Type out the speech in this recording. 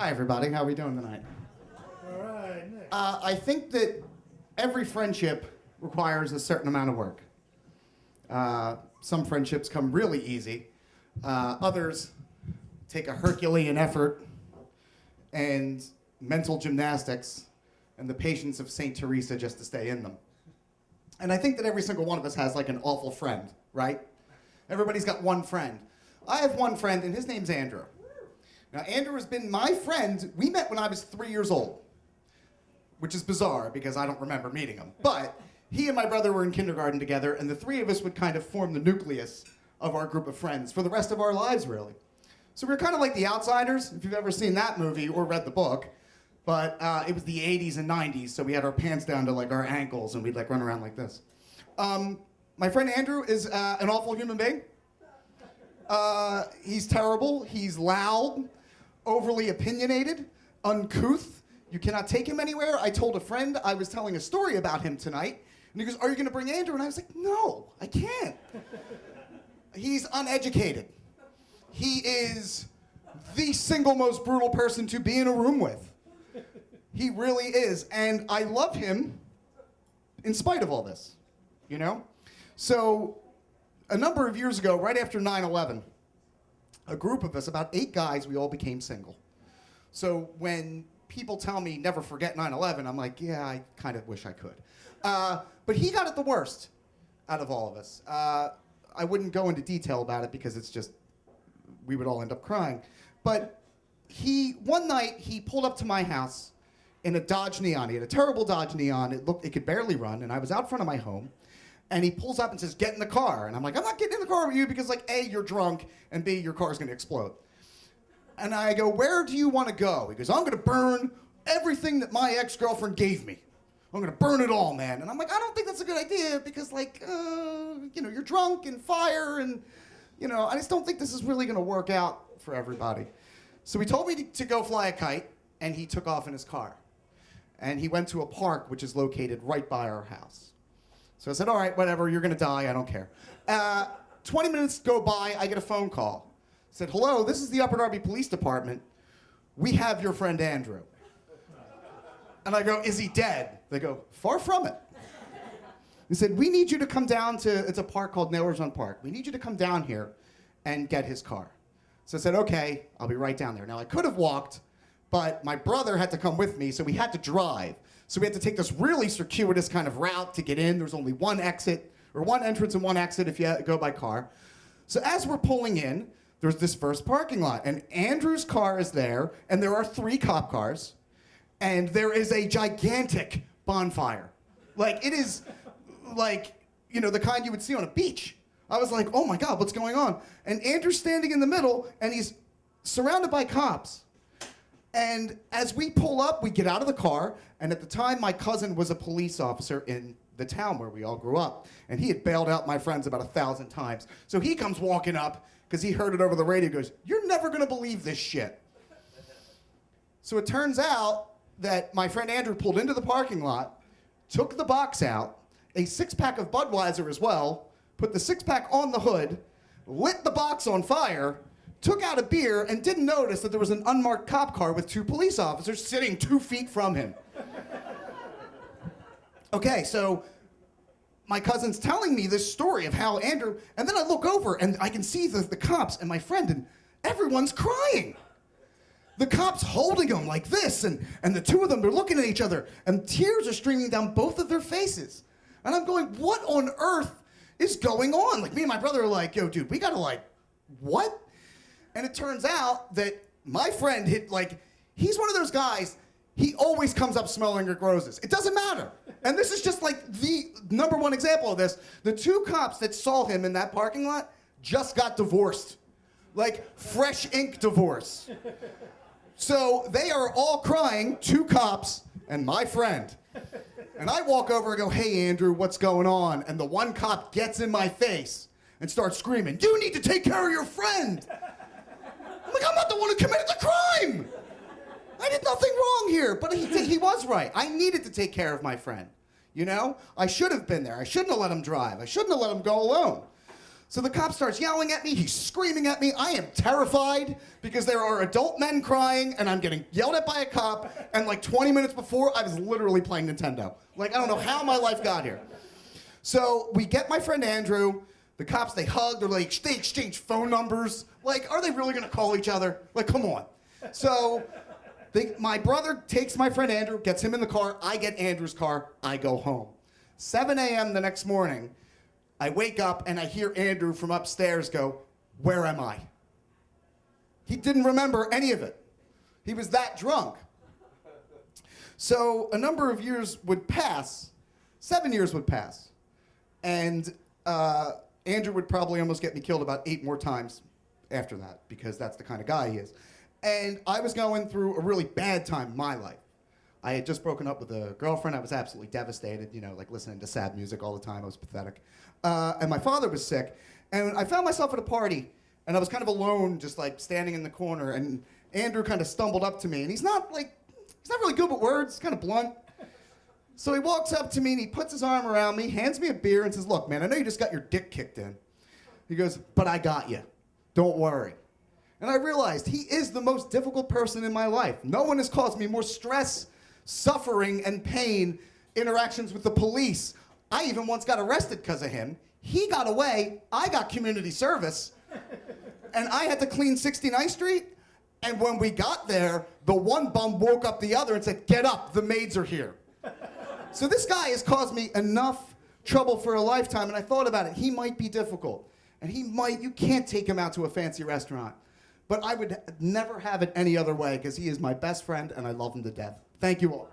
Hi, everybody. How are we doing tonight? All right, Nick. I think that every friendship requires a certain amount of work. Some friendships come really easy. Others take a Herculean effort and mental gymnastics and the patience of St. Teresa just to stay in them. And I think that every single one of us has like an awful friend, right? Everybody's got one friend. I have one friend, and his name's Andrew. Now, Andrew has been my friend. We met when I was 3 years old, which is bizarre because I don't remember meeting him. But he and my brother were in kindergarten together, and the three of us would kind of form the nucleus of our group of friends for the rest of our lives, really. So we were kind of like the Outsiders, if you've ever seen that movie or read the book. But it was the 80s and 90s, so we had our pants down to like our ankles, and we'd like run around like this. My friend Andrew is an awful human being. He's terrible. He's loud, overly opinionated, uncouth. You cannot take him anywhere. I told a friend I was telling a story about him tonight, and he goes, "Are you going to bring Andrew?" And I was like, "No, I can't." He's uneducated. He is the single most brutal person to be in a room with. He really is, and I love him in spite of all this, you know? So a number of years ago, right after 9/11, a group of us, about 8 guys, we all became single. So when people tell me never forget 9/11, I'm like, yeah, I kind of wish I could. But he got it the worst out of all of us. I wouldn't go into detail about it because it's just, we would all end up crying. But one night, he pulled up to my house in a Dodge Neon. He had a terrible Dodge Neon. It could barely run, and I was out front of my home. And he pulls up and says, "Get in the car." And I'm like, "I'm not getting in the car with you because, like, A, you're drunk, and B, your car's going to explode." And I go, "Where do you want to go?" He goes, "I'm going to burn everything that my ex-girlfriend gave me. I'm going to burn it all, man." And I'm like, "I don't think that's a good idea because, like, you're drunk and fire and, I just don't think this is really going to work out for everybody." So he told me to go fly a kite, and he took off in his car. And he went to a park which is located right by our house. So I said, "All right, whatever, you're going to die, I don't care." 20 minutes go by, I get a phone call. I said, "Hello, this is the Upper Darby Police Department. We have your friend Andrew." And I go, "Is he dead?" They go, "Far from it." He said, "We need you to come down to, it's a park called Nailers Run Park. We need you to come down here and get his car." So I said, "Okay, I'll be right down there." Now, I could have walked, but my brother had to come with me, so we had to drive. So we had to take this really circuitous kind of route to get in. There's only one exit, or one entrance and one exit if you go by car. So as we're pulling in, there's this first parking lot, and Andrew's car is there, and there are 3 cop cars, and there is a gigantic bonfire. Like, it is like, the kind you would see on a beach. I was like, "Oh my God, what's going on?" And Andrew's standing in the middle, and he's surrounded by cops. And as we pull up, we get out of the car, and at the time, my cousin was a police officer in the town where we all grew up, and he had bailed out my friends about 1,000 times. So he comes walking up, because he heard it over the radio, goes, "You're never gonna believe this shit." So it turns out that my friend Andrew pulled into the parking lot, took the box out, a 6-pack of Budweiser as well, put the 6-pack on the hood, lit the box on fire, took out a beer, and didn't notice that there was an unmarked cop car with 2 police officers sitting 2 feet from him. Okay, so my cousin's telling me this story of how Andrew, and then I look over and I can see the cops and my friend, and everyone's crying. The cops holding him like this, and the 2 of them, they're looking at each other, and tears are streaming down both of their faces. And I'm going, what on earth is going on? Like, me and my brother are like, "Yo, dude, we gotta what?" And it turns out that my friend he's one of those guys, he always comes up smelling like roses. It doesn't matter. And this is just like the number 1 example of this. The 2 cops that saw him in that parking lot just got divorced. Like, fresh ink divorce. So they are all crying, 2 cops and my friend. And I walk over and go, "Hey, Andrew, what's going on?" And the one cop gets in my face and starts screaming, "You need to take care of your friend." I'm like, "I'm not the one who committed the crime. I did nothing wrong here." But he was right. I needed to take care of my friend. I should have been there. I shouldn't have let him drive. I shouldn't have let him go alone. So the cop starts yelling at me, he's screaming at me. I am terrified because there are adult men crying and I'm getting yelled at by a cop, and like 20 minutes before, I was literally playing Nintendo. Like, I don't know how my life got here. So we get my friend Andrew, the cops, they hug, they exchange phone numbers. Like, are they really gonna call each other? Like, come on. So my brother takes my friend Andrew, gets him in the car, I get Andrew's car, I go home. 7 a.m. the next morning, I wake up and I hear Andrew from upstairs go, "Where am I?" He didn't remember any of it. He was that drunk. So a number of years would pass, 7 years would pass, and Andrew would probably almost get me killed about 8 more times after that, because that's the kind of guy he is. And I was going through a really bad time in my life. I had just broken up with a girlfriend. I was absolutely devastated, you know, like listening to sad music all the time. I was pathetic. And my father was sick. And I found myself at a party, and I was kind of alone, just like standing in the corner. And Andrew kind of stumbled up to me. And he's not really good with words, kind of blunt. So he walks up to me and he puts his arm around me, hands me a beer, and says, "Look, man, I know you just got your dick kicked in." He goes, "But I got you. Don't worry." And I realized he is the most difficult person in my life. No one has caused me more stress, suffering, and pain, interactions with the police. I even once got arrested because of him. He got away, I got community service, and I had to clean 69th Street. And when we got there, the one bum woke up the other and said, "Get up, the maids are here." So this guy has caused me enough trouble for a lifetime, and I thought about it. He might be difficult, and you can't take him out to a fancy restaurant. But I would never have it any other way, because he is my best friend and I love him to death. Thank you all.